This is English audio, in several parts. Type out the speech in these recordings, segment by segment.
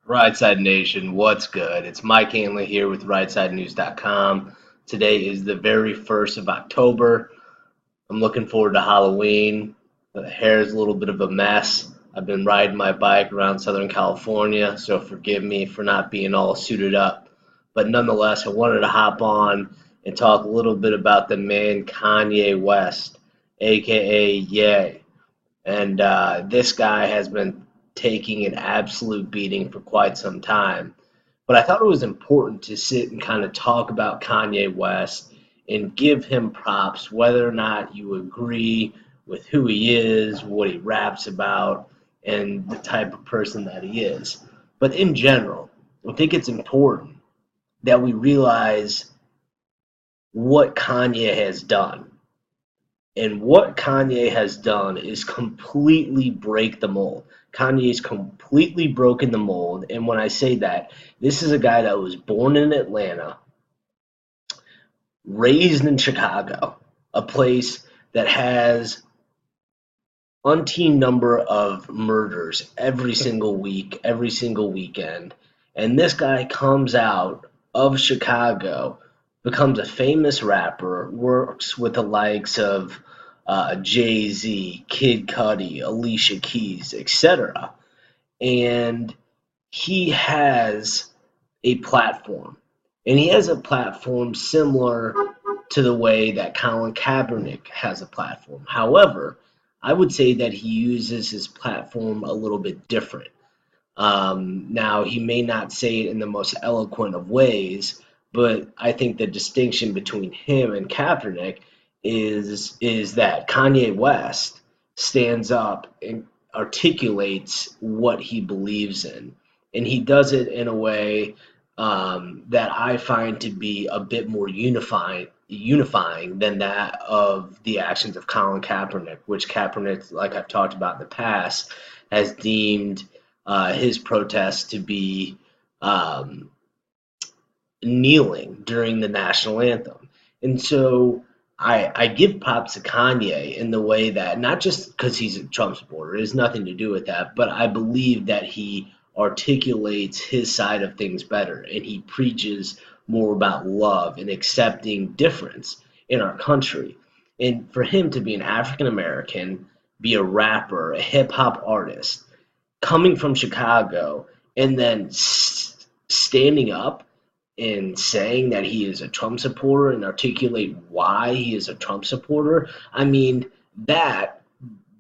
Right Side Nation, what's good? It's Mike Hanley here with RightSideNews.com. Today is the very 1st of October. I'm looking forward to Halloween. The hair is a little bit of a mess. I've been riding my bike around Southern California, so forgive me for not being all suited up. But nonetheless, I wanted to hop on and talk a little bit about the man Kanye West, aka Ye. And this guy has been taking an absolute beating for quite some time. But I thought it was important to sit and kind of talk about Kanye West and give him props, whether or not you agree with who he is, what he raps about, and the type of person that he is. But in general, I think it's important that we realize what Kanye has done. And what Kanye has done is completely break the mold. Kanye's completely broken the mold. And when I say that, this is a guy that was born in Atlanta, raised in Chicago, a place that has umpteen number of murders every single week, every single weekend. And this guy comes out of Chicago, becomes a famous rapper, works with the likes of Jay Z, Kid Cudi, Alicia Keys, etc. And he has a platform. And he has a platform similar to the way that Colin Kaepernick has a platform. However, I would say that he uses his platform a little bit different. Now, he may not say it in the most eloquent of ways, but I think the distinction between him and Kaepernick is that Kanye West stands up and articulates what he believes in, and he does it in a way that I find to be a bit more unifying than that of the actions of Colin Kaepernick, which Kaepernick, like I've talked about in the past, has deemed his protest to be um, kneeling during the national anthem. And so I give props to Kanye in the way that, not just because he's a Trump supporter, it has nothing to do with that, but I believe that he articulates his side of things better and he preaches more about love and accepting difference in our country. And for him to be an African American, be a rapper, a hip hop artist, coming from Chicago, and then standing up and saying that he is a Trump supporter and articulate why he is a Trump supporter, I mean, that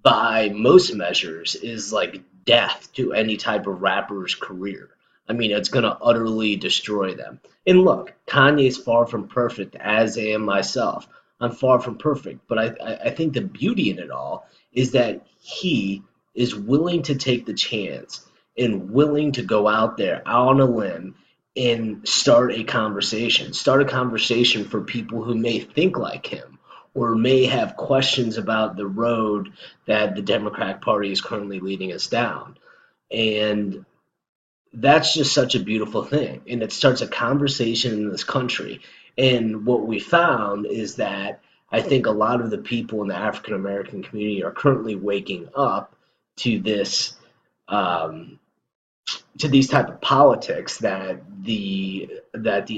by most measures is like death to any type of rapper's career. I mean, it's going to utterly destroy them. And look, Kanye is far from perfect, as am myself. I'm far from perfect, but I think the beauty in it all is that he is willing to take the chance and willing to go out there out on a limb and start a conversation for people who may think like him or may have questions about the road that the Democratic Party is currently leading us down. And that's just such a beautiful thing. And it starts a conversation in this country. And what we found is that I think a lot of the people in the African American community are currently waking up to this to these type of politics that the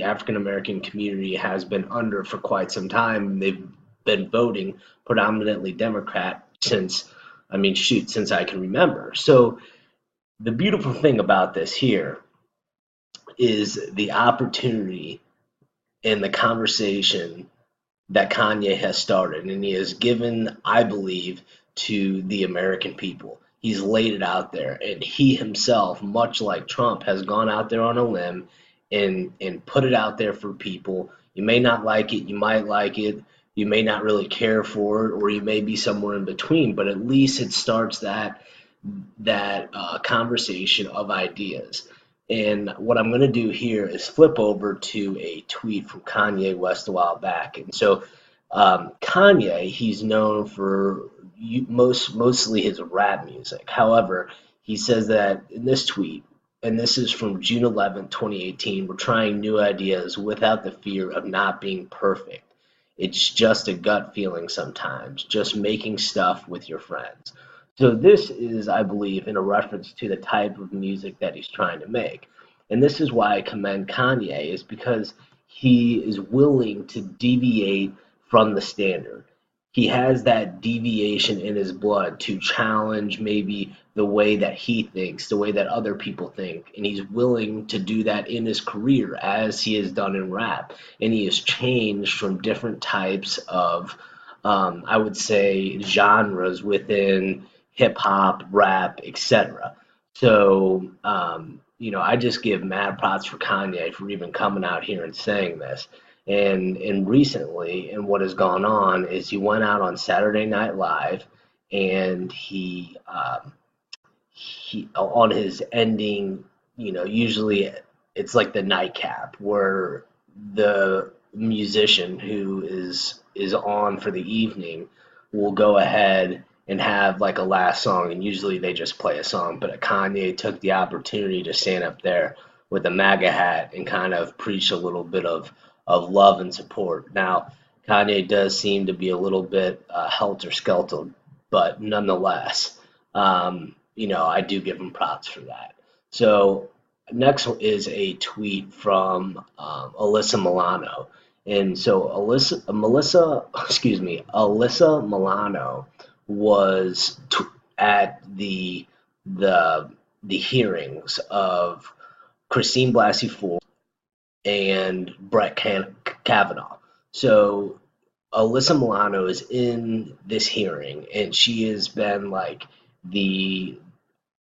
African American community has been under for quite some time. They've been voting predominantly Democrat since, I mean, shoot, since I can remember. So the beautiful thing about this here is the opportunity and the conversation that Kanye has started, and he has given, I believe, to the American people. He's laid it out there, and he himself, much like Trump, has gone out there on a limb and put it out there for people. You may not like it, you might like it, you may not really care for it, or you may be somewhere in between. But at least it starts that conversation of ideas. And what I'm going to do here is flip over to a tweet from Kanye West a while back. And so Kanye, he's known for mostly his rap music. However, he says that in this tweet, and this is from June 11th, 2018, we're trying new ideas without the fear of not being perfect. It's just a gut feeling sometimes, just making stuff with your friends. So this is, I believe, in a reference to the type of music that he's trying to make. And this is why I commend Kanye, is because he is willing to deviate from the standard. He has that deviation in his blood to challenge maybe the way that he thinks, the way that other people think. And he's willing to do that in his career as he has done in rap. And he has changed from different types of, I would say, genres within hip hop, rap, etc. So, I just give mad props for Kanye for even coming out here and saying this. And recently, and what has gone on is he went out on Saturday Night Live, and he on his ending, usually it's like the nightcap where the musician who is on for the evening will go ahead and have like a last song, and usually they just play a song. But Kanye took the opportunity to stand up there with a MAGA hat and kind of preach a little bit of love and support. Now, Kanye does seem to be a little bit helter-skelter, but nonetheless, I do give him props for that. So next is a tweet from Alyssa Milano. And so Alyssa Milano was at the hearings of Christine Blasey Ford and Brett Kavanaugh. So Alyssa Milano is in this hearing, and she has been like the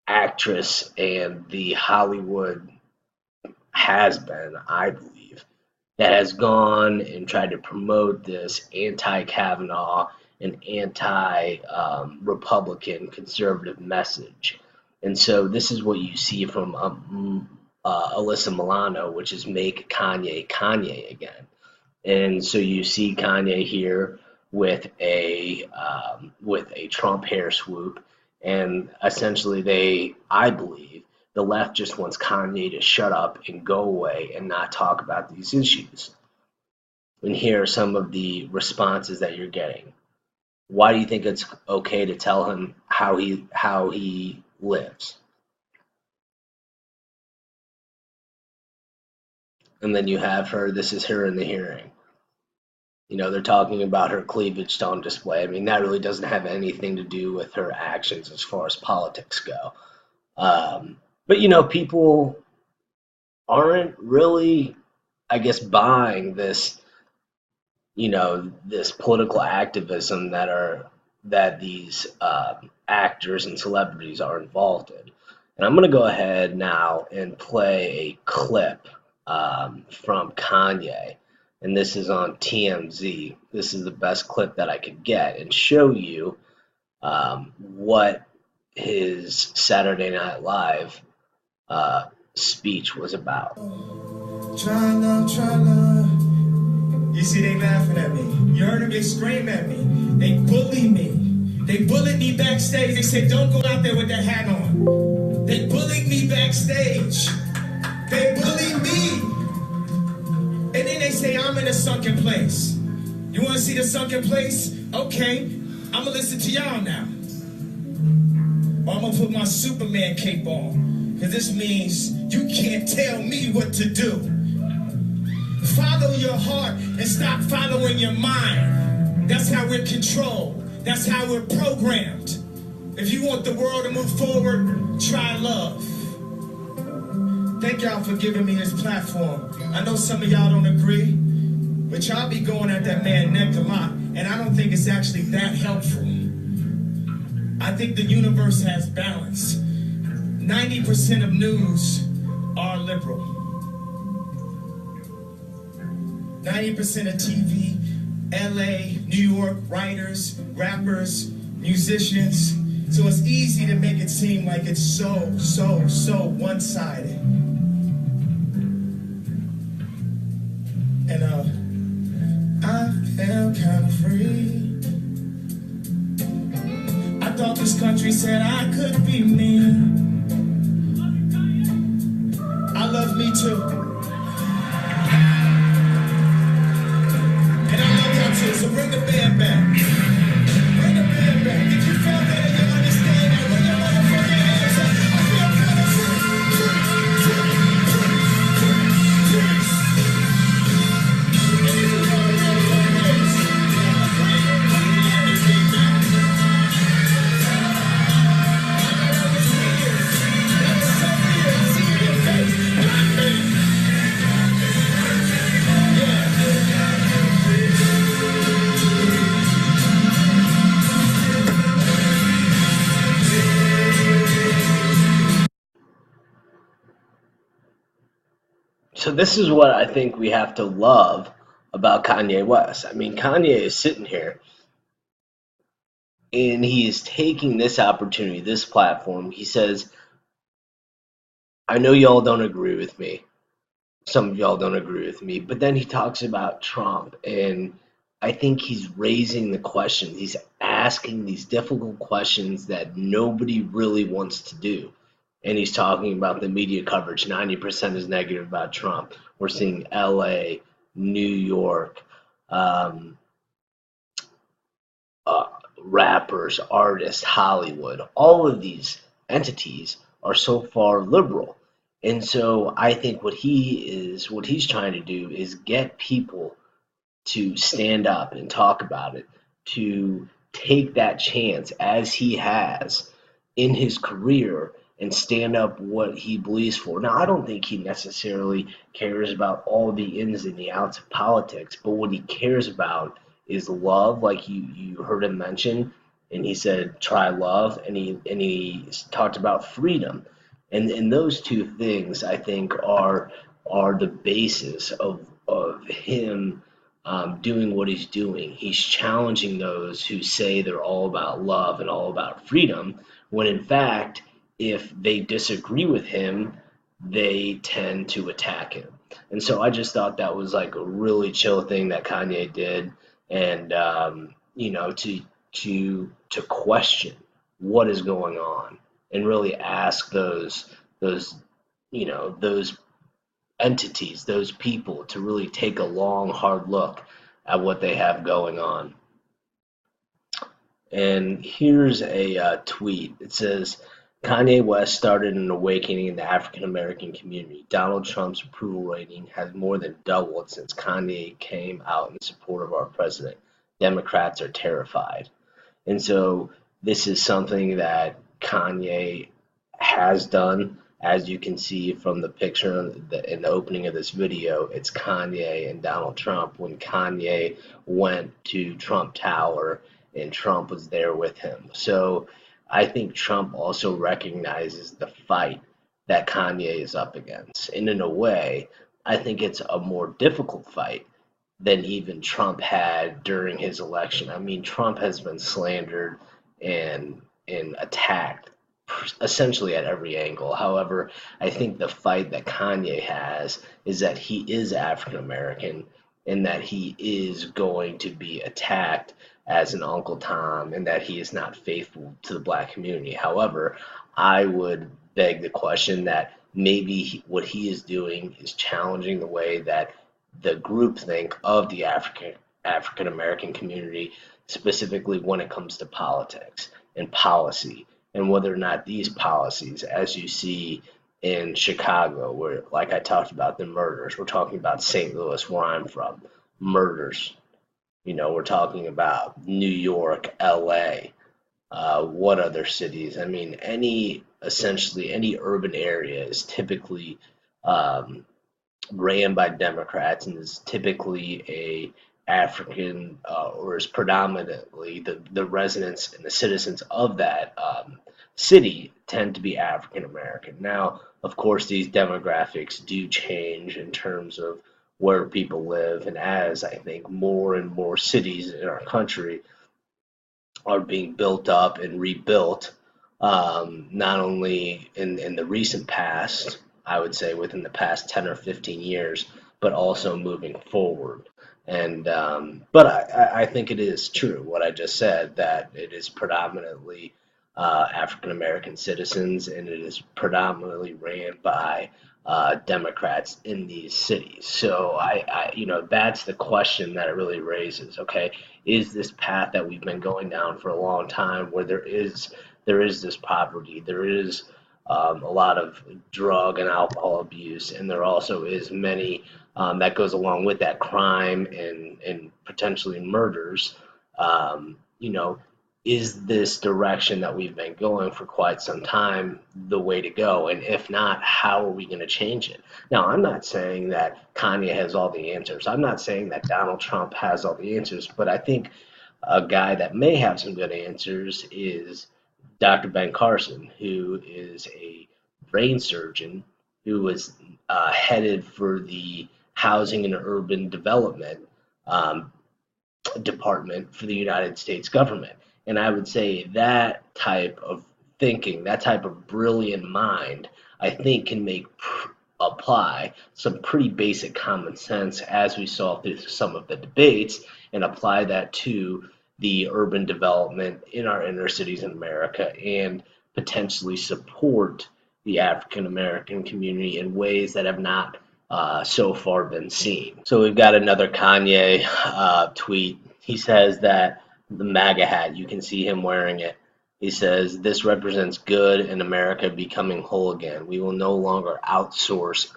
actress and the Hollywood has been, I believe, that has gone and tried to promote this anti-Kavanaugh and anti-Republican conservative message. And so this is what you see from Alyssa Milano, which is make Kanye Kanye again. And so you see Kanye here with a Trump hair swoop, and essentially I believe, the left just wants Kanye to shut up and go away and not talk about these issues. And here are some of the responses that you're getting. Why do you think it's okay to tell him how he lives? And then you have her, this is her in the hearing. They're talking about her cleavage on display. I mean, that really doesn't have anything to do with her actions as far as politics go. But, people aren't really, I guess, buying this, this political activism that these actors and celebrities are involved in. And I'm going to go ahead now and play a clip from Kanye. And this is on TMZ. This is the best clip that I could get and show you what his Saturday Night Live speech was about. Try love. You see, they laughing at me. You heard them, they scream at me. They bully me. They bullied me backstage. They said, don't go out there with that hat on. They bullied me backstage. They bullied me. And then they say, I'm in a sunken place. You want to see the sunken place? Okay, I'm going to listen to y'all now. Or I'm going to put my Superman cape on. Because this means you can't tell me what to do. Follow your heart and stop following your mind. That's how we're controlled. That's how we're programmed. If you want the world to move forward, try love. Thank y'all for giving me this platform. I know some of y'all don't agree, but y'all be going at that man neck a lot, and I don't think it's actually that helpful. I think the universe has balance. 90% of news are liberal. 90% of TV, LA, New York, writers, rappers, musicians. So it's easy to make it seem like it's so one-sided. And I felt kind of free. I thought this country said I could be me. I love me too. And I love y'all too, so bring the band back. Bring the band back. Did you feel that and you understand? So this is what I think we have to love about Kanye West. I mean, Kanye is sitting here and he is taking this opportunity, this platform. He says, I know y'all don't agree with me. Some of y'all don't agree with me. But then he talks about Trump, and I think he's raising the questions. He's asking these difficult questions that nobody really wants to do. And he's talking about the media coverage. 90% is negative about Trump. We're seeing LA, New York, um, uh, rappers, artists, Hollywood, all of these entities are so far liberal. And so I think what he's trying to do is get people to stand up and talk about it, to take that chance as he has in his career and stand up what he believes for. Now, I don't think he necessarily cares about all the ins and the outs of politics, but what he cares about is love, like you heard him mention, and he said try love, and he talked about freedom, and those two things I think are the basis of him doing what he's doing. He's challenging those who say they're all about love and all about freedom, when in fact, if they disagree with him, they tend to attack him. And so I just thought that was like a really chill thing that Kanye did, and to question what is going on and really ask those those entities, those people, to really take a long, hard look at what they have going on. And here's a tweet. It says, Kanye West started an awakening in the African American community. Donald Trump's approval rating has more than doubled since Kanye came out in support of our president. Democrats are terrified. And so this is something that Kanye has done. As you can see from the picture in the opening of this video, it's Kanye and Donald Trump when Kanye went to Trump Tower and Trump was there with him. So I think Trump also recognizes the fight that Kanye is up against. And in a way, I think it's a more difficult fight than even Trump had during his election. I mean, Trump has been slandered and attacked essentially at every angle. However, I think the fight that Kanye has is that he is African American and that he is going to be attacked as an Uncle Tom and that he is not faithful to the black community. However, I would beg the question that maybe what he is doing is challenging the way that the groupthink of the African American community, specifically when it comes to politics and policy, and whether or not these policies, as you see in Chicago, where, like I talked about, the murders, we're talking about St. Louis, where I'm from, murders. We're talking about New York, LA, what other cities? I mean, essentially any urban area is typically um, ran by Democrats and is typically a African or is predominantly the residents and the citizens of that city tend to be African American. Now, of course, these demographics do change in terms of where people live, and as I think more and more cities in our country are being built up and rebuilt, not only in the recent past, I would say within the past 10 or 15 years, but also moving forward. And but I think it is true what I just said, that it is predominantly African American citizens, and it is predominantly ran by Democrats in these cities. So that's the question that it really raises. Okay, is this path that we've been going down for a long time, where there is this poverty, there is a lot of drug and alcohol abuse, and there also is many that goes along with that, crime and potentially murders. Um, you know, is this direction that we've been going for quite some time the way to go? And if not, how are we going to change it? Now, I'm not saying that Kanye has all the answers. I'm not saying that Donald Trump has all the answers, but I think a guy that may have some good answers is Dr. Ben Carson, who is a brain surgeon who was headed for the Housing and Urban Development um, Department for the United States government. And I would say that type of thinking, that type of brilliant mind, I think can apply some pretty basic common sense as we saw through some of the debates and apply that to the urban development in our inner cities in America and potentially support the African American community in ways that have not so far been seen. So we've got another Kanye tweet. He says that the MAGA hat, you can see him wearing it. He says, "This represents good and America becoming whole again. We will no longer outsource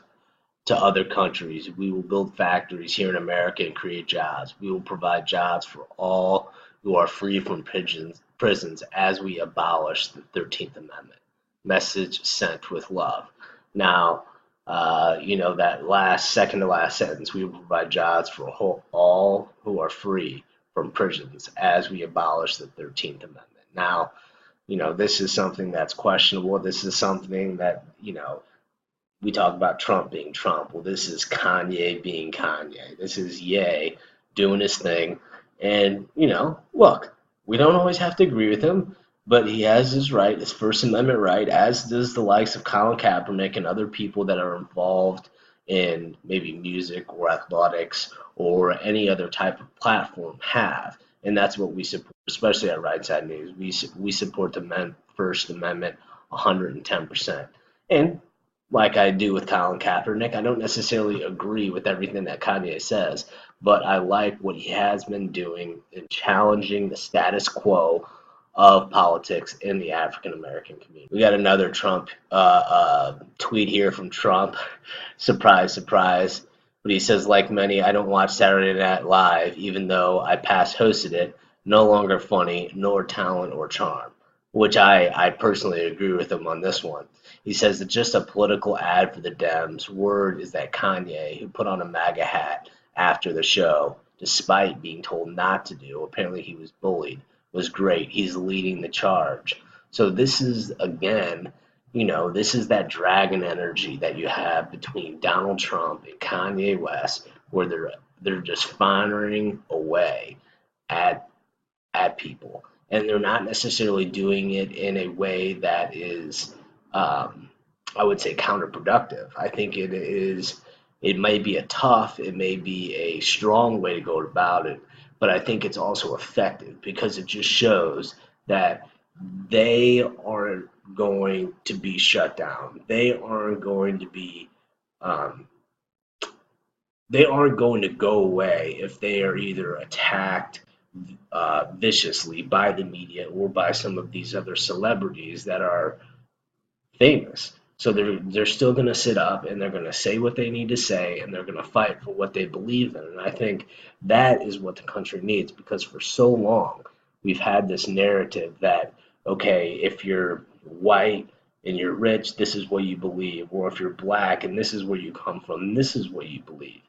to other countries. We will build factories here in America and create jobs. We will provide jobs for all who are free from prisons as we abolish the 13th Amendment. Message sent with love." Now, that second to last sentence, we will provide jobs for all who are free from prisons as we abolish the 13th Amendment. Now, this is something that's questionable. This is something that, we talk about Trump being Trump. Well, this is Kanye being Kanye. This is Ye doing his thing. And, look, we don't always have to agree with him, but he has his right, his First Amendment right, as does the likes of Colin Kaepernick and other people that are involved in maybe music or athletics or any other type of platform have. And that's what we support, especially at Right Side News. We support the First Amendment 110%. And like I do with Colin Kaepernick, I don't necessarily agree with everything that Kanye says, but I like what he has been doing in challenging the status quo of politics in the African American community. We got another Trump tweet here from Trump. Surprise, surprise. But he says, "Like many, I don't watch Saturday Night Live, even though I past hosted it. No longer funny, nor talent or charm." Which I personally agree with him on this one. He says it's just a political ad for the Dems. Word is that Kanye, who put on a MAGA hat after the show, despite being told not to do, apparently he was bullied, was great. He's leading the charge. So this is, again, this is that dragon energy that you have between Donald Trump and Kanye West, where they're just firing away at people. And they're not necessarily doing it in a way that is, I would say, counterproductive. I think it may be it may be a strong way to go about it, but I think it's also effective because it just shows that they aren't going to be shut down. They aren't going to go away if they are either attacked viciously by the media or by some of these other celebrities that are famous. So they're still going to sit up and they're going to say what they need to say and they're going to fight for what they believe in. And I think that is what the country needs, because for so long we've had this narrative that, okay, if you're white and you're rich, this is what you believe, or if you're black and this is where you come from, this is what you believe.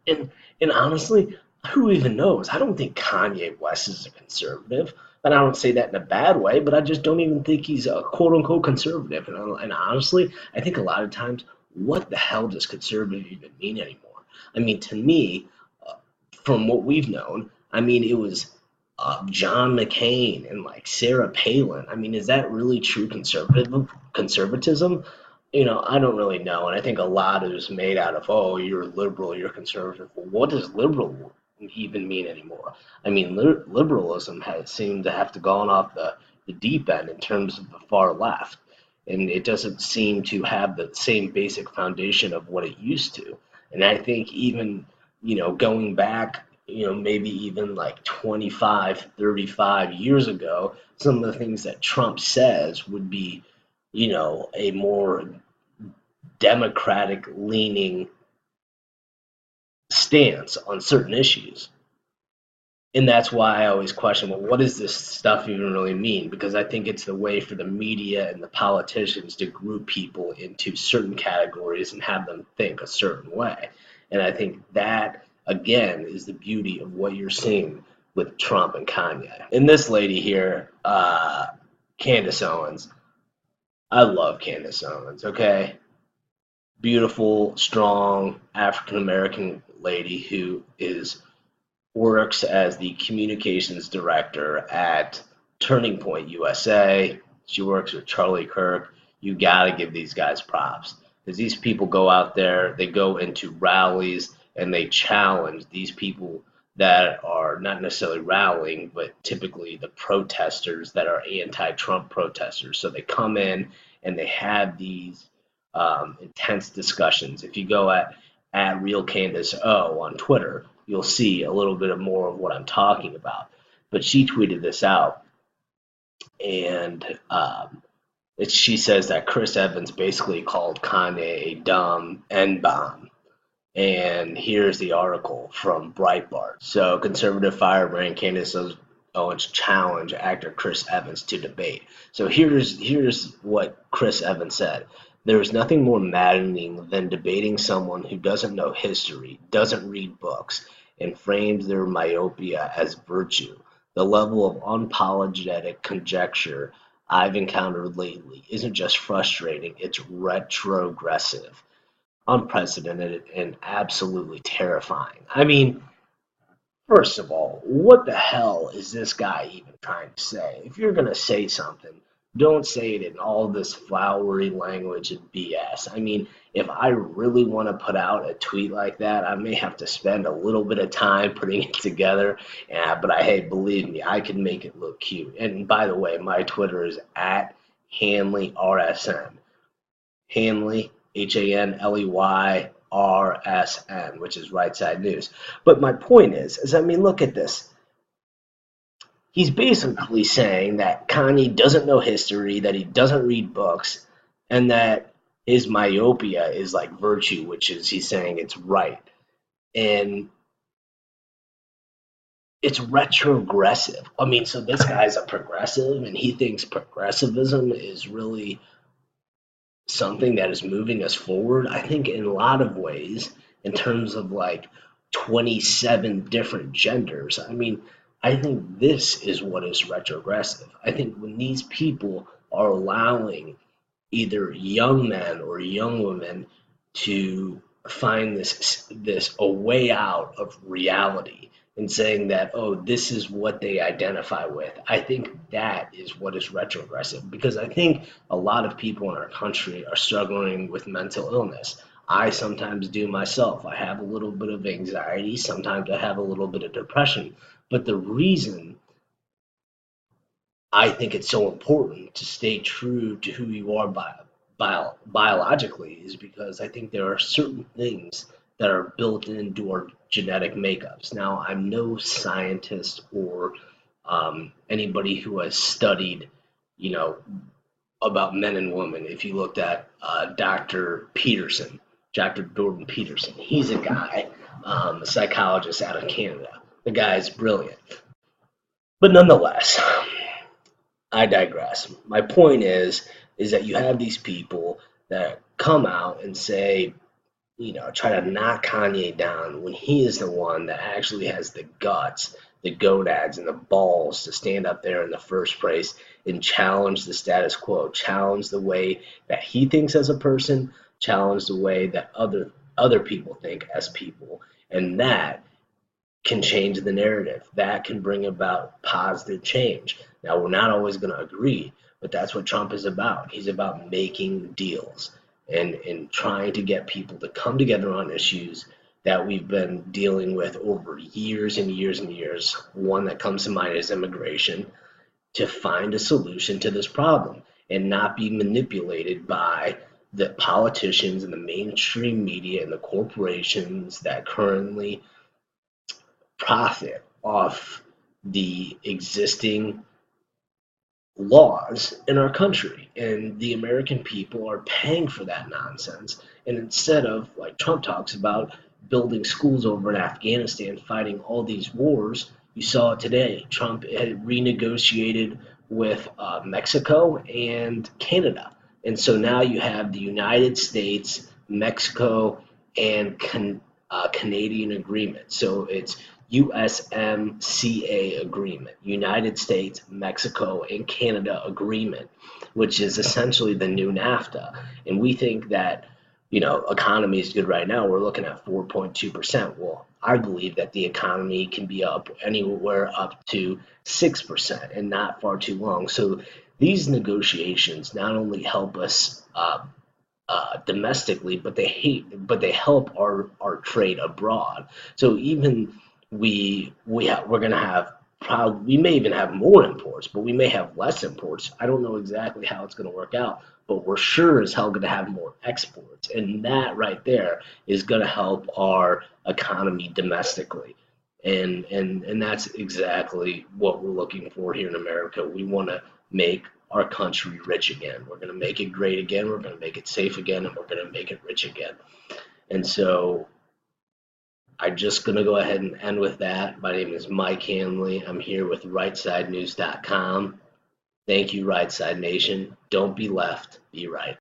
And honestly, who even knows? I don't think Kanye West is a conservative. And I don't say that in a bad way, but I just don't even think he's a quote unquote conservative. And honestly, I think a lot of times, what the hell does conservative even mean anymore? I mean, to me, from what we've known, I mean, it was John McCain and like Sarah Palin. I mean, is that really true conservatism? I don't really know. And I think a lot is made out of, oh, you're liberal, you're conservative. Well, what does liberal even mean anymore? I mean, liberalism has seemed to have to gone off the deep end in terms of the far left. And it doesn't seem to have the same basic foundation of what it used to. And I think even, going back, maybe even like 25, 35 years ago, some of the things that Trump says would be, a more democratic leaning stance on certain issues. And that's why I always question, well, what does this stuff even really mean? Because I think it's the way for the media and the politicians to group people into certain categories and have them think a certain way. And I think that, again, is the beauty of what you're seeing with Trump and Kanye. And this lady here, Candace Owens, I love Candace Owens, okay? beautiful, strong African American lady who is works as the communications director at Turning Point USA. She works with Charlie Kirk. You got to give these guys props because these people go out there, they go into rallies, and they challenge these people that are not necessarily rallying, but typically the protesters that are anti-Trump protesters. So they come in and they have these intense discussions. If you go at Real Candace O on Twitter, you'll see a little bit of more of what I'm talking about. But she tweeted this out, and she says that Chris Evans basically called Kanye a dumb N-bomb. And here's the article from Breitbart. So, conservative firebrand Candace Owens challenge actor Chris Evans to debate. So here's what Chris Evans said. There is nothing more maddening than debating someone who doesn't know history, doesn't read books, and frames their myopia as virtue. The level of unapologetic conjecture I've encountered lately isn't just frustrating, it's retrogressive, unprecedented, and absolutely terrifying. I mean, first of all, what the hell is this guy even trying to say? If you're going to say something, don't say it in all this flowery language and BS. I mean, if I really want to put out a tweet like that, I may have to spend a little bit of time putting it together. But hey, believe me, I can make it look cute. And by the way, my Twitter is at HanleyRSN. Hanley, HanleyRSN, which is Right Side News. But my point is I mean, look at this. He's basically saying that Kanye doesn't know history, that he doesn't read books, and that his myopia is like virtue, which is he's saying it's right. And it's retrogressive. I mean, so this guy's a progressive, and he thinks progressivism is really something that is moving us forward. I think in a lot of ways, in terms of like 27 different genders, I mean, I think this is what is retrogressive. I think when these people are allowing either young men or young women to find this a way out of reality and saying that, oh, this is what they identify with. I think that is what is retrogressive, because I think a lot of people in our country are struggling with mental illness. I sometimes do myself. I have a little bit of anxiety. Sometimes I have a little bit of depression. But the reason I think it's so important to stay true to who you are biologically is because I think there are certain things that are built into our genetic makeups. Now, I'm no scientist or anybody who has studied, about men and women. If you looked at Dr. Peterson, Dr. Jordan Peterson, he's a guy, a psychologist out of Canada. The guy's brilliant. But nonetheless, I digress. My point is that you have these people that come out and say, try to knock Kanye down when he is the one that actually has the guts, the gonads, and the balls to stand up there in the first place and challenge the status quo, challenge the way that he thinks as a person, challenge the way that other people think as people. And that can change the narrative. That can bring about positive change. Now, we're not always going to agree, but that's what Trump is about. He's about making deals and trying to get people to come together on issues that we've been dealing with over years and years and years. One that comes to mind is immigration, to find a solution to this problem and not be manipulated by the politicians and the mainstream media and the corporations that currently profit off the existing laws in our country, and the American people are paying for that nonsense. And instead of, like Trump talks about, building schools over in Afghanistan, fighting all these wars, you saw it today. Trump had renegotiated with Mexico and Canada, and so now you have the United States, Mexico, and Canadian agreement. So it's USMCA agreement, United States, Mexico, and Canada agreement, which is essentially the new NAFTA. And we think that, economy is good right now. We're looking at 4.2%. Well, I believe that the economy can be up anywhere up to 6% and not far too long. So these negotiations not only help us domestically, but they help our trade abroad. So even we're going to have we may even have more imports, but we may have less imports. I don't know exactly how it's going to work out, but we're sure as hell going to have more exports, and that right there is going to help our economy domestically. And that's exactly what we're looking for here in America. We want to make our country rich again. We're going to make it great again. We're going to make it safe again, and we're going to make it rich again. And so I'm just going to go ahead and end with that. My name is Mike Hanley. I'm here with RightSideNews.com. Thank you, Right Side Nation. Don't be left, be right.